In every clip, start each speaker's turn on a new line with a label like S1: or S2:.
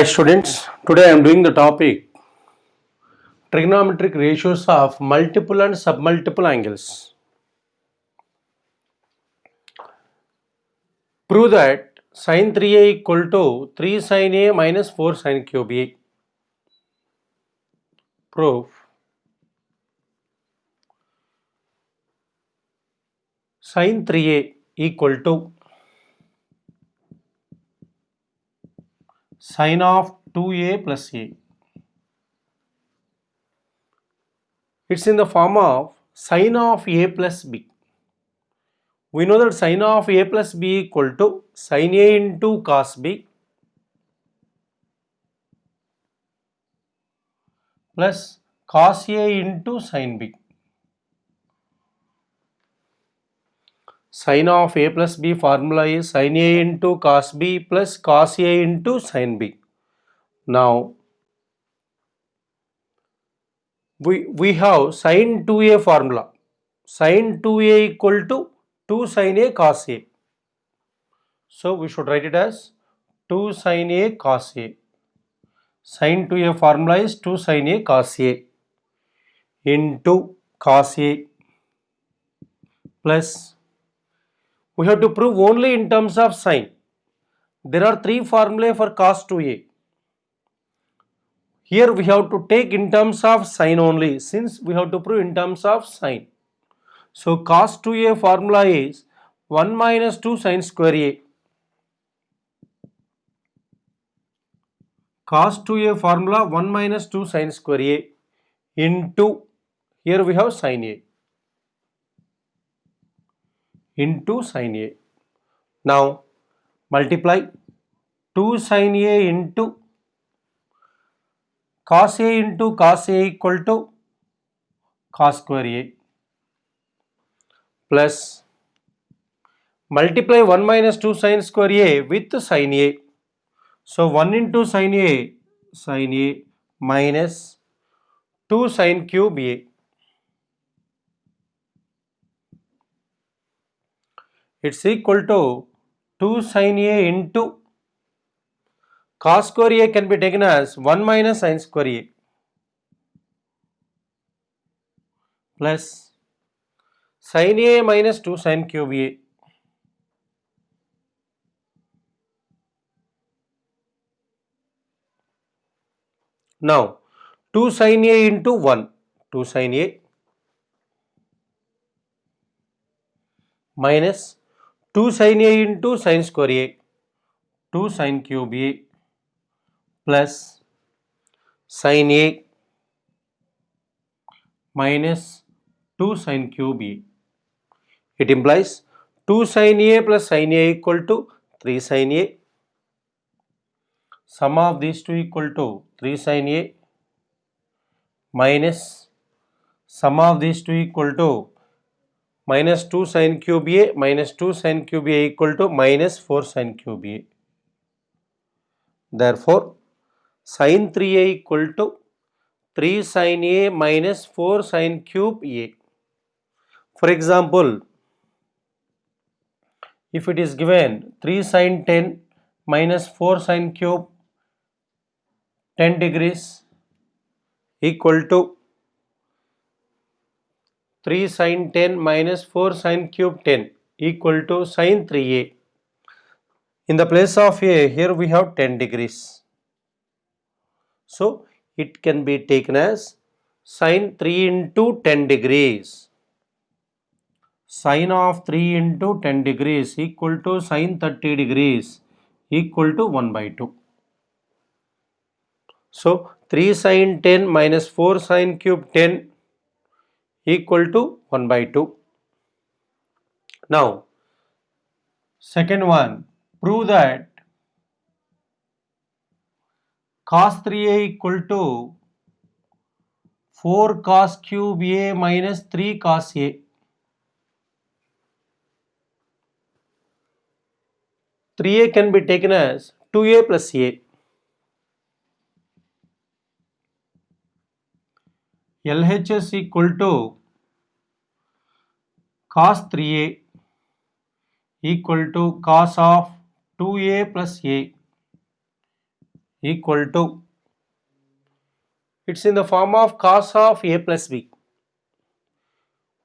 S1: students, today I am doing the topic trigonometric ratios of multiple and submultiple angles. Prove that sin 3a equal to 3 sin a minus 4 sin cube a. Proof. Sin 3a equal to sin of 2a plus a. It's in the form of sin of a plus b. We know that sin of a plus b equal to sin a into cos b plus cos a into sin b. Sin of a plus b formula is sin a into cos b plus cos a into sin b. Now, we have sin 2a formula. Sin 2a equal to 2 sin a cos a. So, we should write it as 2 sin a cos a. Sin 2a formula is 2 sin a cos a into cos a plus, we have to prove only in terms of sin. There are three formulae for cos 2a. Here we have to take in terms of sin only, since we have to prove in terms of sin. So cos 2a formula is 1 minus 2 sin square a. Cos 2a formula 1 minus 2 sin square a into, here we have sin a, into sin a. Now multiply 2 sin a into cos a into cos a equal to cos square a plus multiply 1 minus 2 sin square a with sin a. So 1 into sin a minus 2 sin cube a. It's equal to 2 sin a into cos square a can be taken as 1 minus sin square a plus sin a minus 2 sin cube a. Now 2 sin a into 1, 2 sin a minus 2 sin a into sin square a, 2 sin cube a plus sin a minus 2 sin cube a. It implies 2 sin a plus sin a equal to 3 sin a. Sum of these two equal to 3 sin a minus sum of these two equal to minus 2 sin cube a minus 2 sin cube a equal to minus 4 sin cube a. Therefore, sin 3a equal to 3 sin a minus 4 sin cube a. For example, if it is given 3 sin 10 minus 4 sin cube 10 degrees equal to 3 sin 10 minus 4 sin cube 10 equal to sin 3a. In the place of a, here we have 10 degrees. So, it can be taken as sin 3 into 10 degrees. Sin of 3 into 10 degrees equal to sin 30 degrees equal to 1 by 2. So, 3 sin 10 minus 4 sin cube 10 equal to 1 by 2. Now, second one, prove that cos 3a equal to 4 cos cube a minus 3 cos a. 3a can be taken as 2a plus a. LHS equal to cos 3a equal to cos of 2a plus a equal to, it's in the form of cos of a plus b.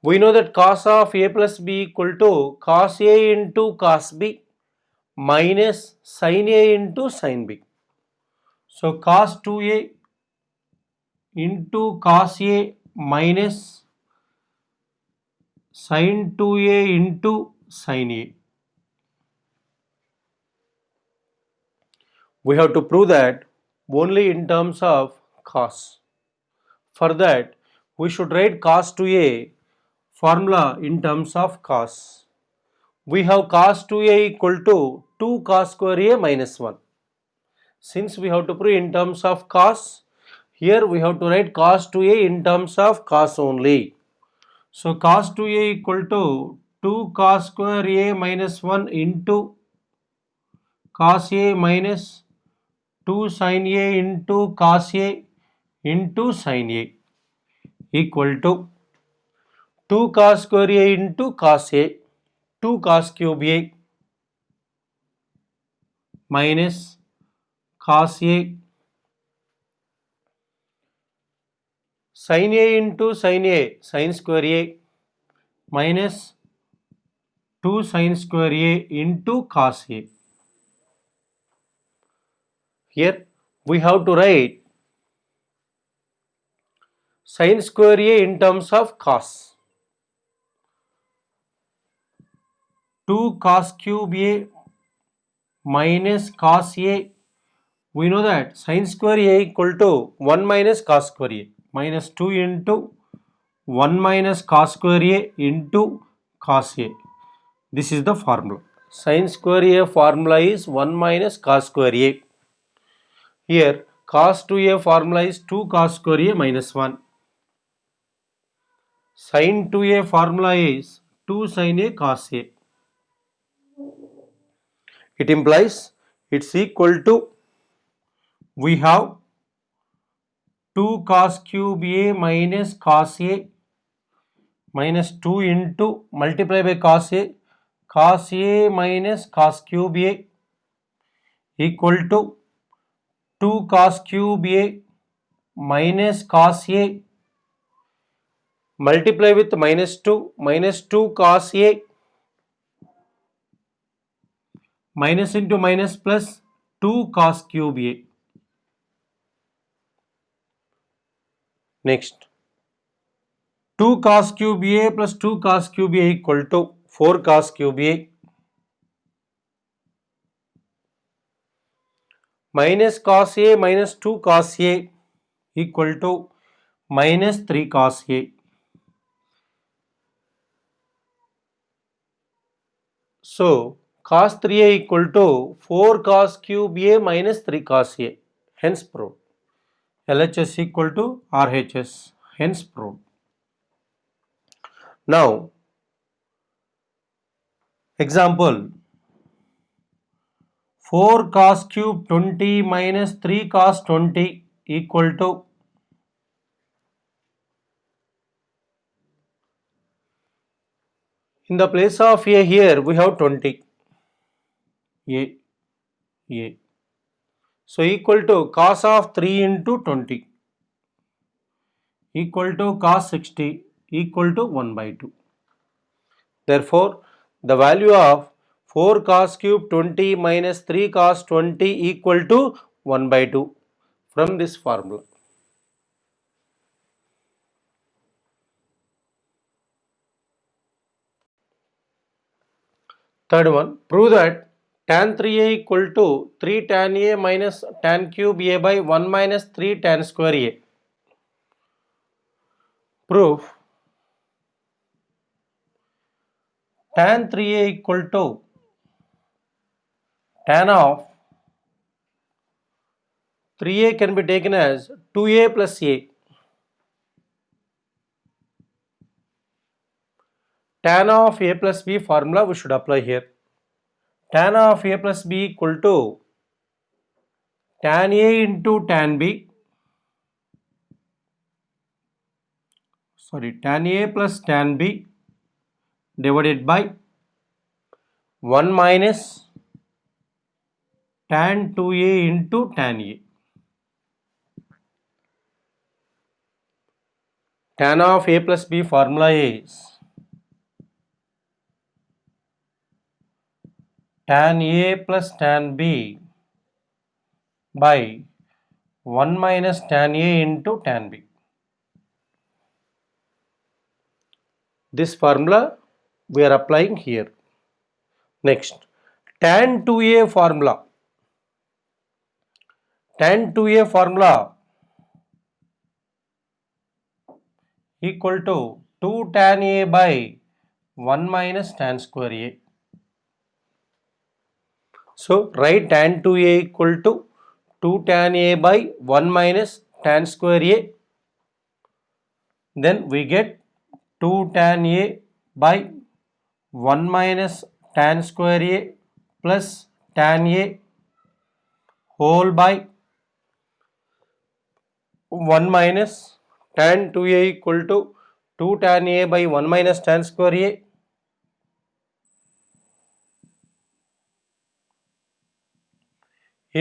S1: We know that cos of a plus b equal to cos a into cos b minus sin a into sin b. So cos 2a into cos a minus sin 2a into sin a. We have to prove that only in terms of cos. For that, we should write cos 2a formula in terms of cos. We have cos 2a equal to 2 cos square a minus 1. Since we have to prove in terms of cos, here we have to write cos 2a in terms of cos only. So cos 2a equal to 2 cos square a minus 1 into cos a minus 2 sin a into cos a into sin a equal to 2 cos square a into cos a, 2 cos cube a minus cos a sin a into sin a, sin square a minus 2 sin square a into cos a. Here we have to write sin square a in terms of cos. 2 cos cube a minus cos a. We know that sin square a equal to 1 minus cos square a, minus 2 into 1 minus cos square a into cos a. This is the formula. Sin square a formula is 1 minus cos square a. Here cos 2a formula is 2 cos square a minus 1. Sin 2a formula is 2 sin a cos a. It implies it's equal to, we have 2 cos cube a minus cos a minus 2 into multiply by cos a minus cos cube a equal to 2 cos cube a minus cos a multiply with minus 2 cos a minus into minus plus 2 cos cube a. Next, 2 cos cube a plus 2 cos cube a equal to 4 cos cube a minus cos a minus 2 cos a equal to minus 3 cos a. So cos 3a equal to 4 cos cube a minus 3 cos a. Hence proved. LHS equal to RHS. Hence proved. Now, example, 4 cos cube 20 minus 3 cos 20 equal to, in the place of a here we have 20, a. So equal to cos of 3 into 20 equal to cos 60 equal to 1 by 2. Therefore, the value of 4 cos cube 20 minus 3 cos 20 equal to 1 by 2 from this formula. Third one, prove that tan 3a equal to 3 tan a minus tan cube a by 1 minus 3 tan square a. Proof, tan 3a equal to tan of 3a can be taken as 2a plus a. Tan of a plus b formula we should apply here. Tan of a plus b equal to tan a into tan b, tan a plus tan b divided by 1 minus tan 2a into tan a. Tan of a plus b formula is tan a plus tan b by 1 minus tan a into tan b. This formula we are applying here. Next, tan 2a formula. Tan 2a formula equal to 2 tan a by 1 minus tan square a. So write tan 2a equal to 2 tan a by 1 minus tan square a. Then we get 2 tan a by 1 minus tan square a plus tan a whole by 1 minus tan 2a equal to 2 tan a by 1 minus tan square a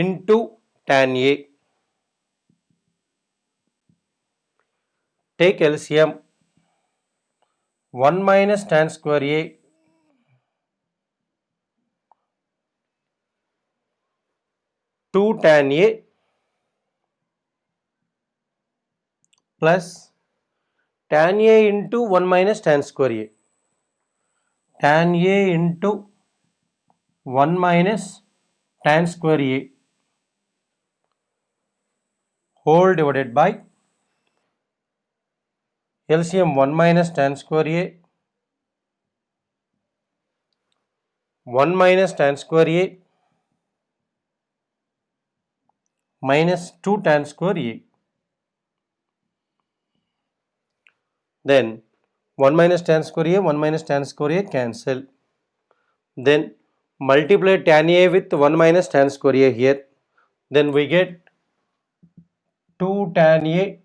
S1: into tan a. Take LCM. 1 minus tan square a two tan a plus tan a into 1 minus tan square a. Tan a into 1 minus tan square a whole divided by LCM 1 minus tan square a 1 minus tan square a minus 2 tan square a. Then 1 minus tan square a 1 minus tan square a cancel. Then multiply tan a with 1 minus tan square a here. Then we get 2 tan a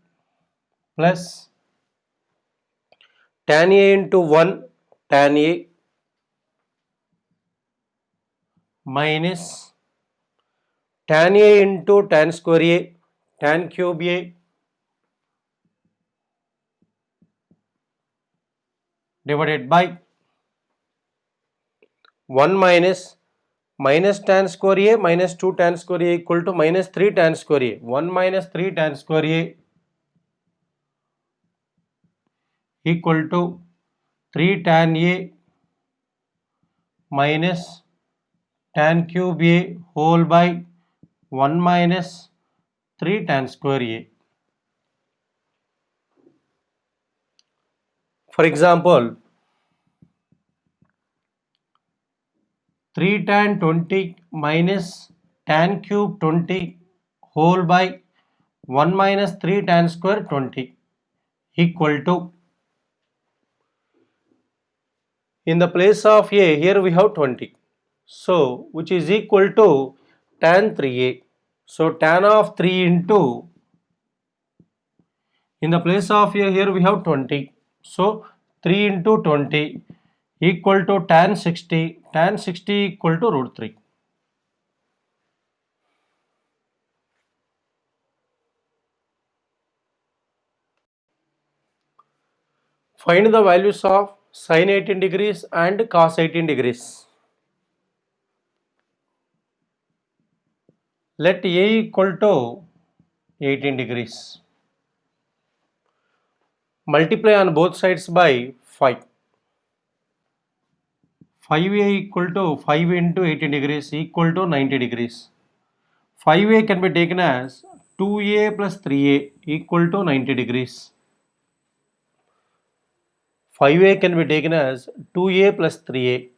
S1: plus tan a into 1 tan a minus tan a into tan square a tan cube a divided by 1 minus minus tan square a minus 2 tan square a equal to minus 3 tan square a. 1 minus 3 tan square a equal to 3 tan a minus tan cube a whole by 1 minus 3 tan square a. For example, 3 tan 20 minus tan cube 20 whole by 1 minus 3 tan square 20 equal to, in the place of a here we have 20, so which is equal to tan 3a. So tan of 3 into, in the place of a here we have 20, so 3 into 20 equal to tan 60. Tan 60 equal to root 3. Find the values of sin 18 degrees and cos 18 degrees. Let a equal to 18 degrees. Multiply on both sides by 5. 5a equal to 5 into 18 degrees equal to 90 degrees. 5a can be taken as 2a plus 3a equal to 90 degrees. 5a can be taken as 2a plus 3a.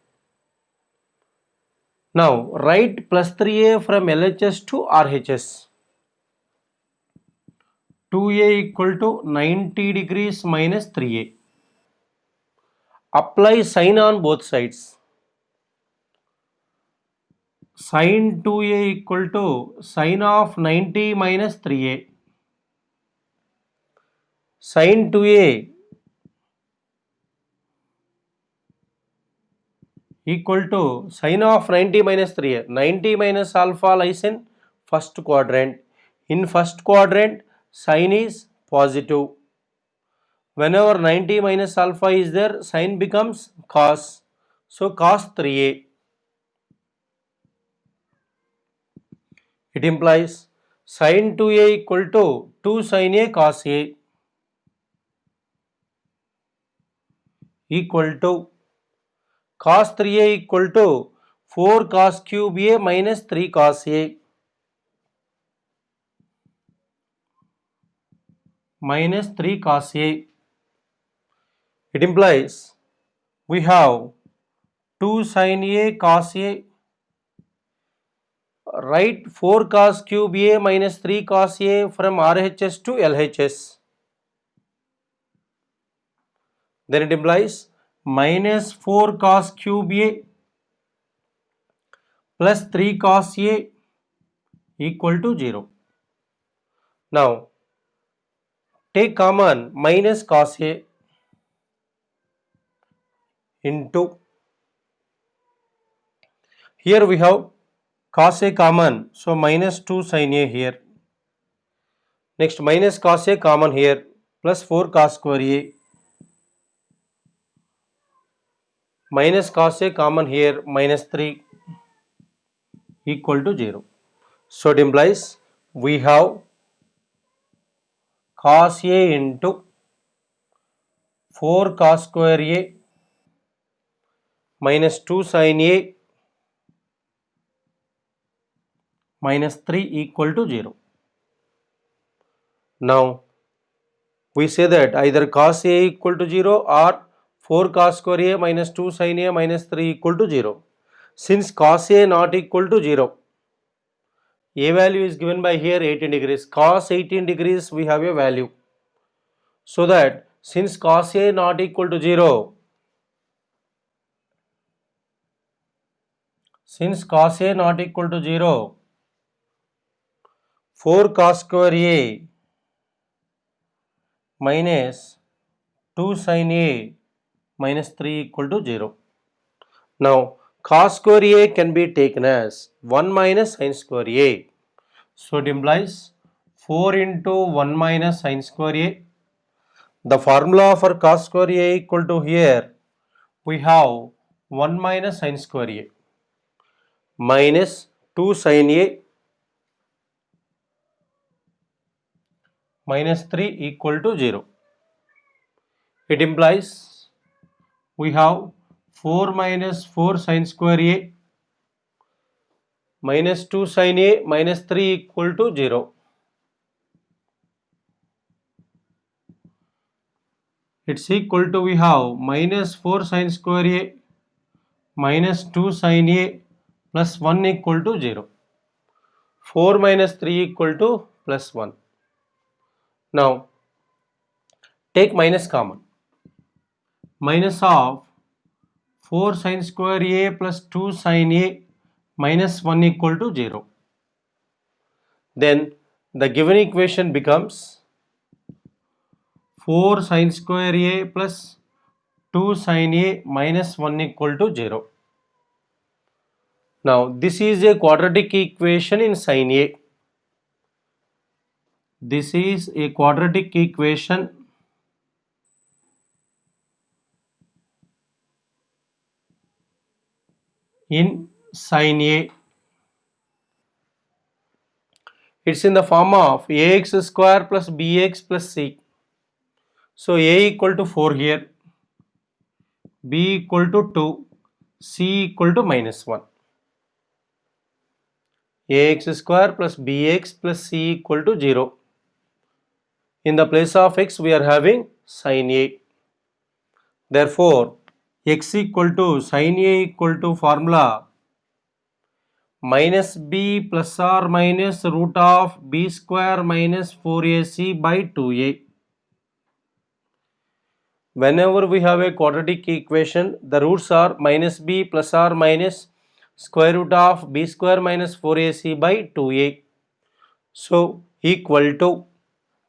S1: Now write plus 3a from LHS to RHS. 2a equal to 90 degrees minus 3a. Apply sin on both sides. Sin 2a equal to sin of 90 minus 3a. Sin 2a equal to sine of 90 minus 3a. 90 minus alpha lies in first quadrant. In first quadrant, sine is positive. Whenever 90 minus alpha is there, sine becomes cos. So cos 3a. It implies sin 2a equal to 2 sin a cos a equal to cos 3a equal to 4 cos cube a minus 3 cos a minus 3 cos a. It implies we have 2 sin a cos a, write 4 cos cube a minus 3 cos a from RHS to LHS. Then it implies minus 4 cos cube a plus 3 cos a equal to 0. Now take common minus cos a into, here we have cos a common, so minus 2 sin a here. Next minus cos a common here, plus 4 cos square a, minus cos a common here, minus 3 equal to 0. So it implies we have cos a into 4 cos square a minus 2 sin a minus 3 equal to 0. Now we say that either cos a equal to 0 or 4 cos square a minus 2 sin a minus 3 equal to 0. Since cos a not equal to 0, a value is given by here 18 degrees. Cos 18 degrees we have a value. So that since cos a not equal to 0, since cos a not equal to 0, 4 cos square a minus 2 sin a minus 3 equal to 0. Now cos square a can be taken as 1 minus sin square a. So it implies 4 into 1 minus sin square a. The formula for cos square a equal to, here we have 1 minus sin square a minus 2 sin a minus 3 equal to 0. It implies we have 4 minus 4 sin square a minus 2 sin a minus 3 equal to 0. It's equal to, we have minus 4 sin square a minus 2 sin a plus 1 equal to 0. 4 minus 3 equal to plus 1. Now take minus common. Minus of 4 sin square a plus 2 sin a minus 1 equal to 0. Then the given equation becomes 4 sin square a plus 2 sin a minus 1 equal to 0. Now this is a quadratic equation in sin a. This is a quadratic equation in sin a. It's in the form of ax square plus bx plus c. So a equal to 4 here, b equal to 2, c equal to minus 1. Ax square plus bx plus c equal to 0. In the place of x we are having sin a. Therefore x equal to sin a equal to formula minus b plus or minus root of b square minus 4ac by 2a. Whenever we have a quadratic equation, the roots are minus b plus or minus square root of b square minus 4ac by 2a. So equal to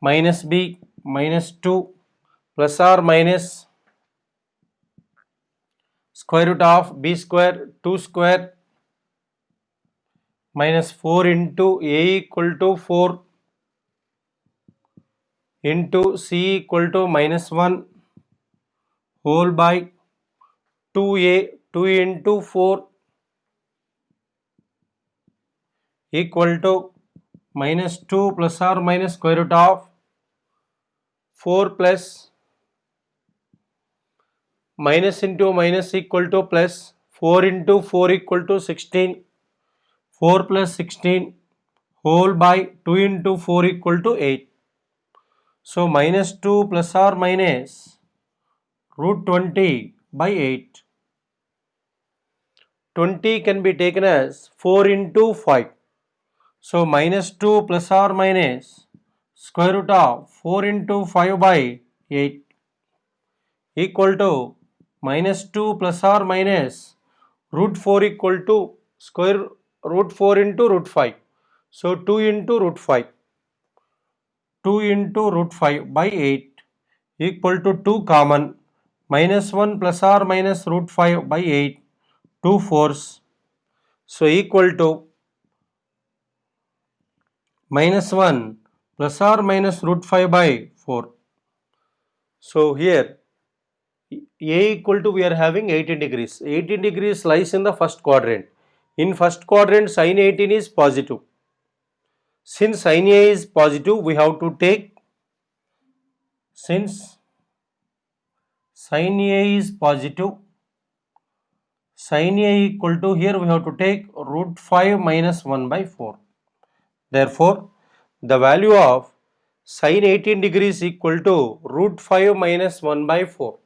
S1: minus b minus 2 plus or minus square root of b square 2 square minus 4 into a equal to 4 into c equal to minus 1 whole by 2a 2 into 4 equal to minus 2 plus or minus square root of 4 plus minus into minus equal to plus 4 into 4 equal to 16 4 plus 16 whole by 2 into 4 equal to 8. So minus 2 plus or minus root 20 by 8. 20 can be taken as 4 into 5. So minus 2 plus or minus square root of 4 into 5 by 8 equal to minus 2 plus or minus root 4 equal to square root 4 into root 5. So 2 into root 5. 2 into root 5 by 8 equal to 2 common minus 1 plus or minus root 5 by 8 2 fours. So equal to minus 1 plus or minus root 5 by 4. So here A equal to we are having 18 degrees. 18 degrees lies in the first quadrant. In first quadrant sin 18 is positive. Since sin A is positive, we have to take, since sin A is positive, sin A equal to, here we have to take root 5 minus 1 by 4. Therefore, the value of sin 18 degrees equal to root 5 minus 1 by 4.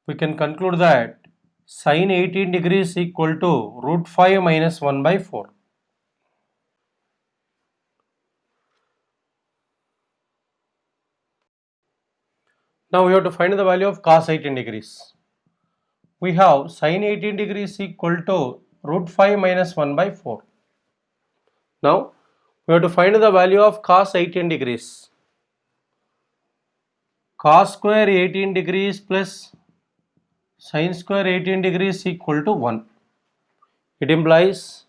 S1: We can conclude that sin 18 degrees equal to root 5 minus 1 by 4. Now we have to find the value of cos 18 degrees. We have sin 18 degrees equal to root 5 minus 1 by 4. Now we have to find the value of cos 18 degrees. Cos square 18 degrees plus sin square 18 degrees equal to 1. It implies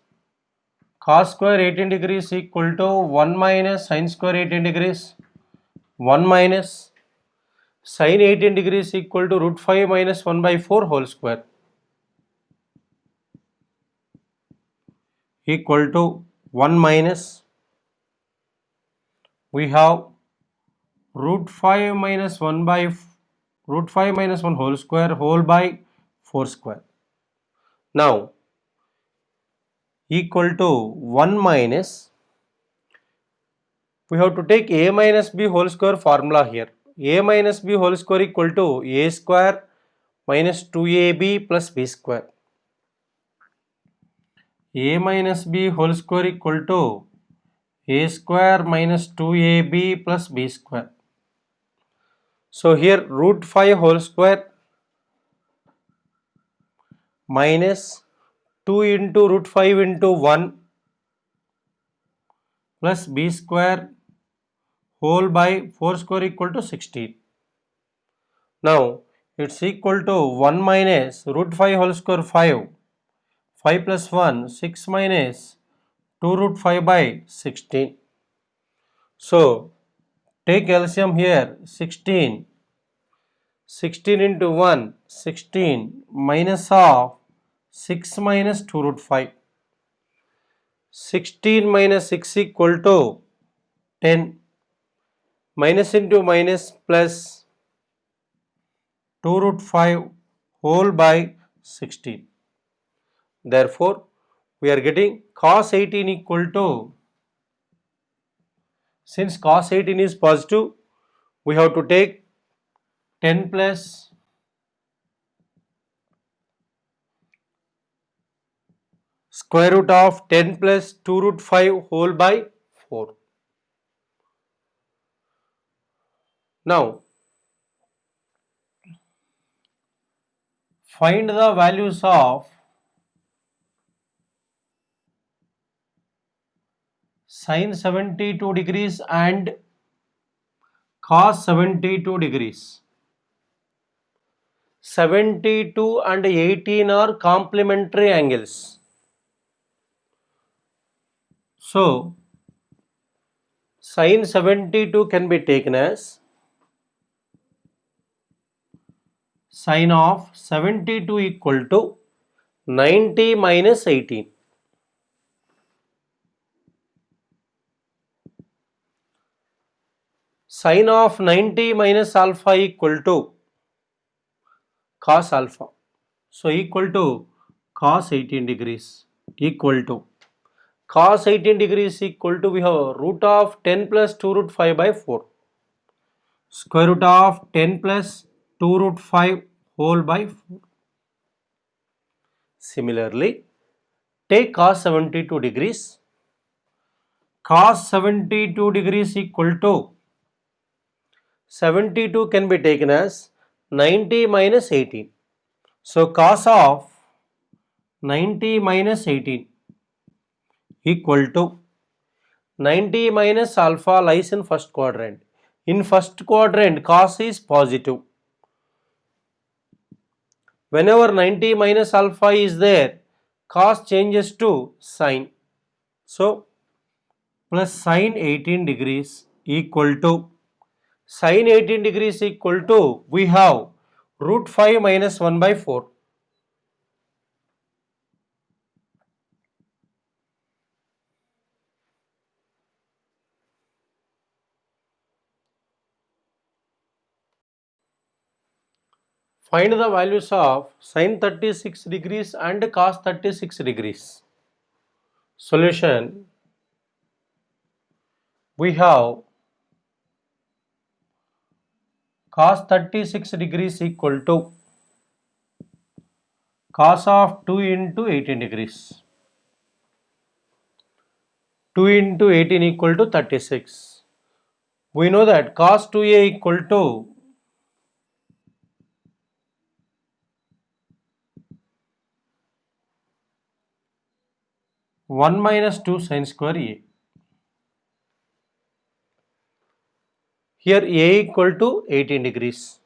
S1: cos square 18 degrees equal to 1 minus sin square 18 degrees, 1 minus sin 18 degrees equal to root 5 minus 1 by 4 whole square equal to 1 minus, we have root 5 minus 1 by root 5 minus 1 whole square whole by 4 square. Now equal to 1 minus, we have to take a minus b whole square formula here. A minus b whole square equal to a square minus 2ab plus b square. A minus b whole square equal to a square minus 2ab plus b square. So here root 5 whole square minus 2 into root 5 into 1 plus b square whole by 4 square equal to 16. Now it's equal to 1 minus root 5 whole square 5. 5 plus 1 6 minus 2 root 5 by 16. So take LCM here 16. 16 into 1 16 minus of 6 minus 2 root 5. 16 minus 6 equal to 10. Minus into minus plus 2 root 5 whole by 16. Therefore, we are getting cos 18 equal to, since cos 18 is positive, we have to take 10 plus square root of 10 plus 2 root 5 whole by 4. Now, find the values of sin 72 degrees and cos 72 degrees. 72 and 18 are complementary angles. So, sin 72 can be taken as sin of 72 equal to 90 minus 18. Sin of 90 minus alpha equal to cos alpha. So, equal to cos 18 degrees equal to cos 18 degrees equal to, we have root of 10 plus 2 root 5 by 4. Square root of 10 plus 2 root 5 whole by 4. Similarly, take cos 72 degrees. Cos 72 degrees equal to 72 can be taken as 90 minus 18. So, cos of 90 minus 18 equal to 90 minus alpha lies in first quadrant. In first quadrant, cos is positive. Whenever 90 minus alpha is there, cos changes to sin. So, plus sin 18 degrees equal to sin 18 degrees equal to, we have root 5 minus 1 by 4. Find the values of sin 36 degrees and cos 36 degrees. Solution, we have cos 36 degrees equal to cos of 2 into 18 degrees. 2 into 18 equal to 36. We know that cos 2a equal to 1 minus 2 sin square a. Here a equal to 18 degrees.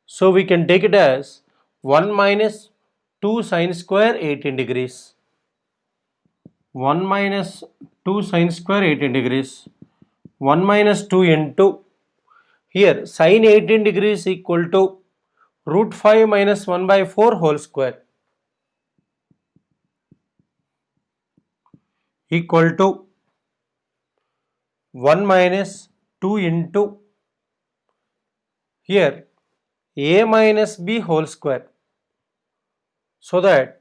S1: So we can take it as 1 minus 2 sin square 18 degrees. 1 minus 2 sin square 18 degrees. 1 minus 2 into, here sin 18 degrees equal to root 5 minus 1 by 4 whole square equal to 1 minus 2 into, here a minus b whole square, so that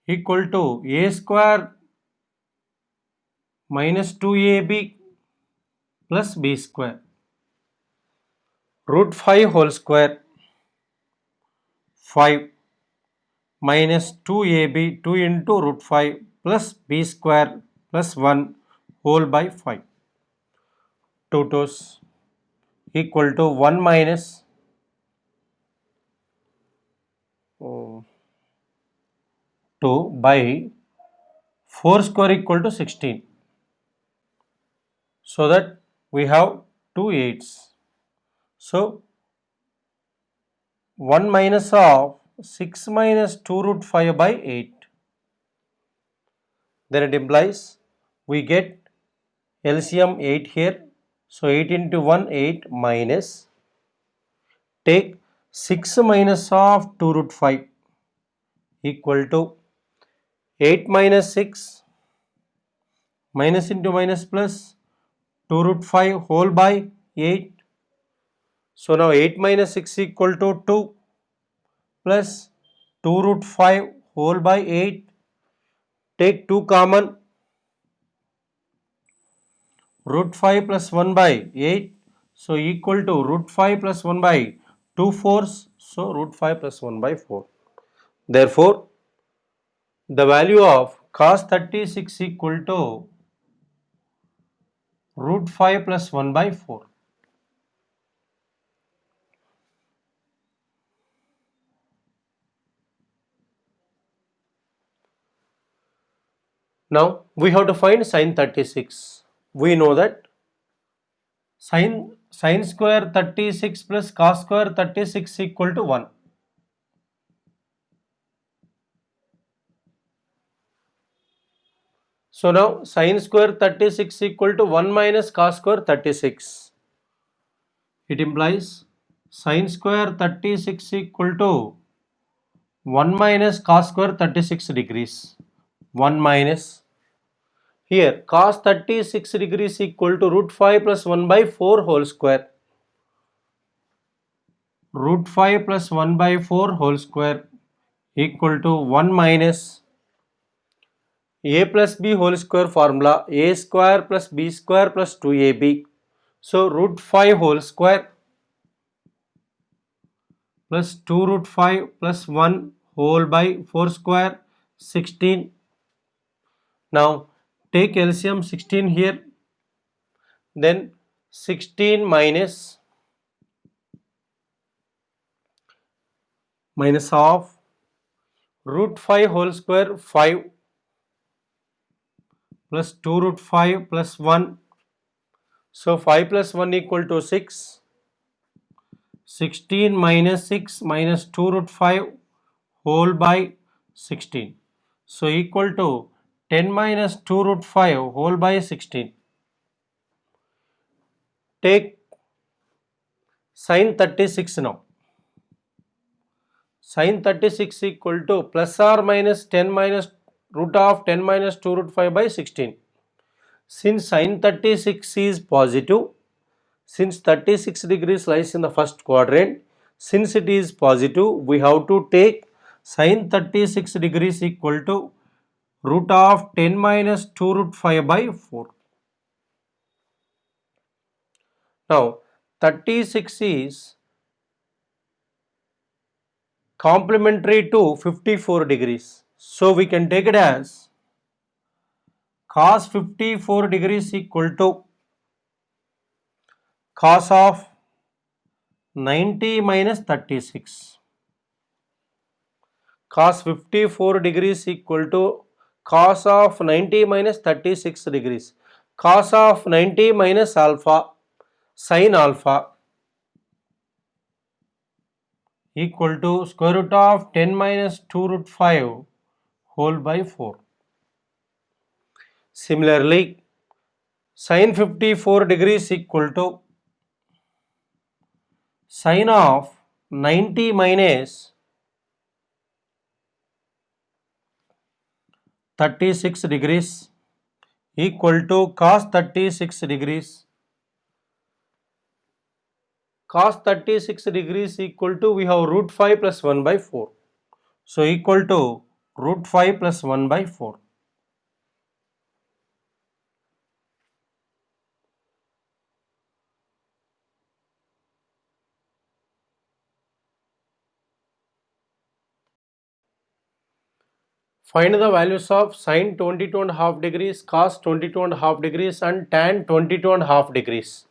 S1: equal to a square minus 2ab plus b square, root 5 whole square, 5 minus 2ab, 2 into root 5 plus b square plus 1 whole by 5. 2 2's equal to 1 minus 2 by 4 square equal to 16. So that we have 2 8's. So 1 minus of 6 minus 2 root 5 by 8. Then it implies we get LCM 8 here. So 8 into 1 8 minus, take 6 minus of 2 root 5 equal to 8 minus 6, minus into minus plus 2 root 5 whole by 8. So now 8 minus 6 equal to 2 plus 2 root 5 whole by 8. Take 2 common, root 5 plus 1 by 8. So equal to root 5 plus 1 by 2 fourths. So root 5 plus 1 by 4. Therefore, the value of cos 36 equal to root 5 plus 1 by 4. Now we have to find sin 36. We know that sin sin square 36 plus cos square 36 equal to 1. So now sin square 36 equal to 1 minus cos square 36. It implies sin square 36 equal to 1 minus cos square 36 degrees. 1 minus, here cos 36 degrees equal to root 5 plus 1 by 4 whole square. Root 5 plus 1 by 4 whole square equal to 1 minus a plus b whole square formula, a square plus b square plus 2ab. So root 5 whole square plus 2 root 5 plus 1 whole by 4 square 16. Now take LCM 16 here, then 16 minus of root 5 whole square 5 plus 2 root 5 plus 1. So 5 plus 1 equal to 6. 16 minus 6 minus 2 root 5 whole by 16. So equal to 10 minus 2 root 5 whole by 16. Take sin 36 now. Sin 36 equal to plus or minus 10 minus root of 10 minus 2 root 5 by 16. Since sin 36 is positive, since 36 degrees lies in the first quadrant, since it is positive, we have to take sin 36 degrees equal to root of 10 minus 2 root 5 by 4. Now 36 is complementary to 54 degrees. So we can take it as cos 54 degrees equal to cos of 90 minus 36. Cos 54 degrees equal to cos of 90 minus 36 degrees. Cos of 90 minus alpha sin alpha equal to square root of 10 minus 2 root 5 whole by 4. Similarly, sin 54 degrees equal to sin of 90 minus 36 degrees equal to cos 36 degrees. Cos 36 degrees equal to, we have root 5 plus 1 by 4. So equal to root 5 plus 1 by 4. Find the values of sin 22.5 degrees, cos 22.5 degrees and tan 22.5 degrees.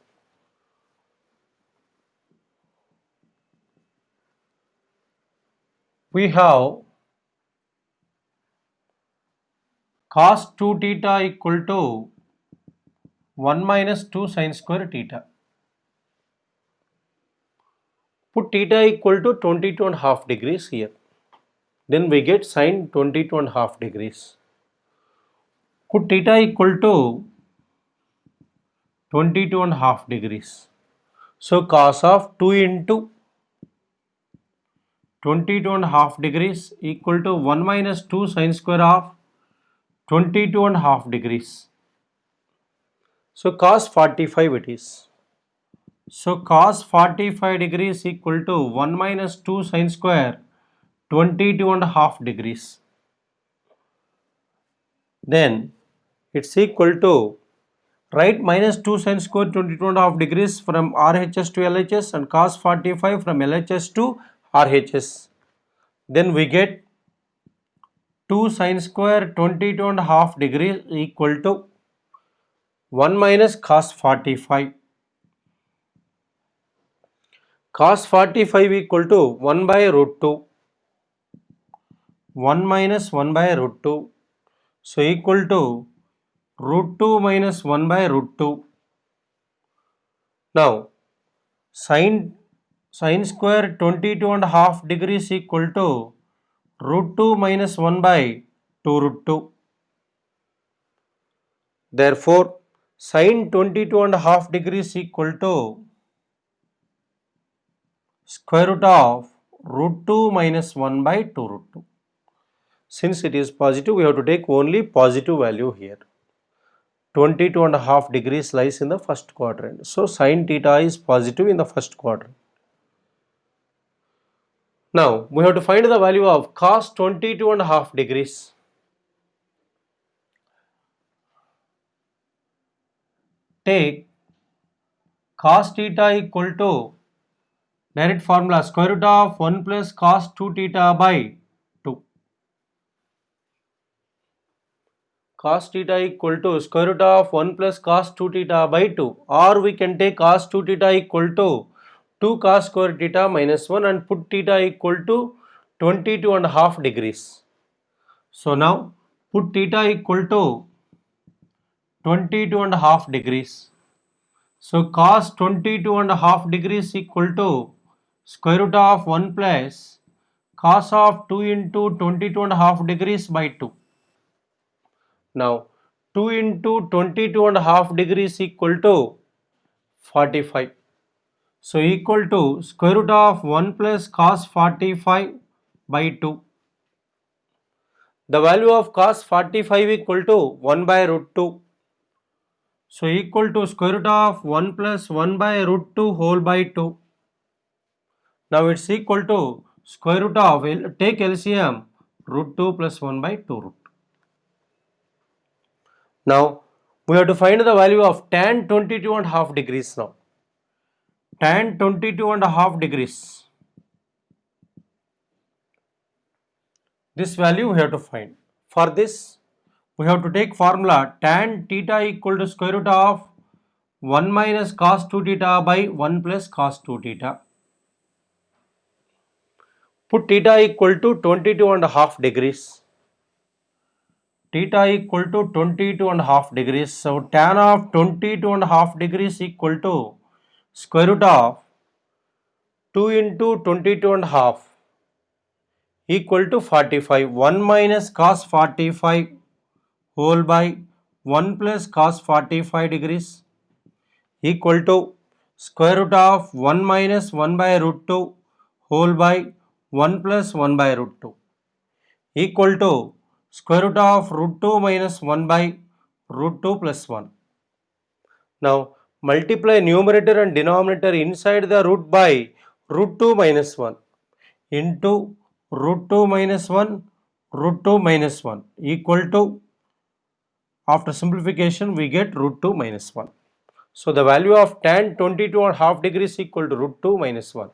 S1: We have cos 2 theta equal to 1 minus 2 sin square theta. Put theta equal to 22.5 degrees here. Then we get sin 22.5 degrees. Put theta equal to 22.5 degrees. So cos of 2 into 22.5 degrees equal to 1 minus 2 sin square of 22.5 degrees. So cos 45 it is. So cos 45 degrees equal to 1 minus 2 sin square 22.5 degrees. Then it's equal to, write minus 2 sin square 22.5 degrees from RHS to LHS and cos 45 from LHS to RHS. Then we get 2 sin square 22.5 degrees equal to 1 minus cos 45. Cos 45 equal to 1 by root 2. 1 minus 1 by root 2. So equal to root 2 minus 1 by root 2. Now Sine square 22.5 degrees equal to root 2 minus 1 by 2 root 2. Therefore, sine 22.5 degrees equal to square root of root 2 minus 1 by 2 root 2. Since it is positive, we have to take only positive value here. 22.5 degrees lies in the first quadrant. So, sine theta is positive in the first quadrant. Now, we have to find the value of cos 22.5 degrees. Take cos theta equal to direct formula square root of 1 plus cos 2 theta by 2. Cos theta equal to square root of 1 plus cos 2 theta by 2, or we can take cos 2 theta equal to 2 cos square theta minus 1 and put theta equal to 22.5 degrees. So now put theta equal to 22.5 degrees. So cos 22.5 degrees equal to square root of 1 plus cos of 2 into 22.5 degrees by 2. Now 2 into 22.5 degrees equal to 45. So equal to square root of 1 plus cos 45 by 2. The value of cos 45 equal to 1 by root 2. So equal to square root of 1 plus 1 by root 2 whole by 2. Now it's equal to square root of, take LCM, root 2 plus 1 by 2 root. Now we have to find the value of tan 22.5 degrees now. Tan 22.5 degrees. This value we have to find. For this, we have to take formula tan theta equal to square root of 1 minus cos 2 theta by 1 plus cos 2 theta. Put theta equal to 22.5 degrees. Theta equal to 22.5 degrees. So tan of 22.5 degrees equal to square root of 2 into 22.5 equal to 45. 1 minus cos 45 whole by 1 plus cos 45 degrees equal to square root of 1 minus 1 by root 2 whole by 1 plus 1 by root 2 equal to square root of root 2 minus 1 by root 2 plus 1. Now multiply numerator and denominator inside the root by root 2 minus 1 into root 2 minus 1 root 2 minus 1 equal to, after simplification we get root 2 minus 1. So the value of tan 22.5 degrees equal to root 2 minus 1.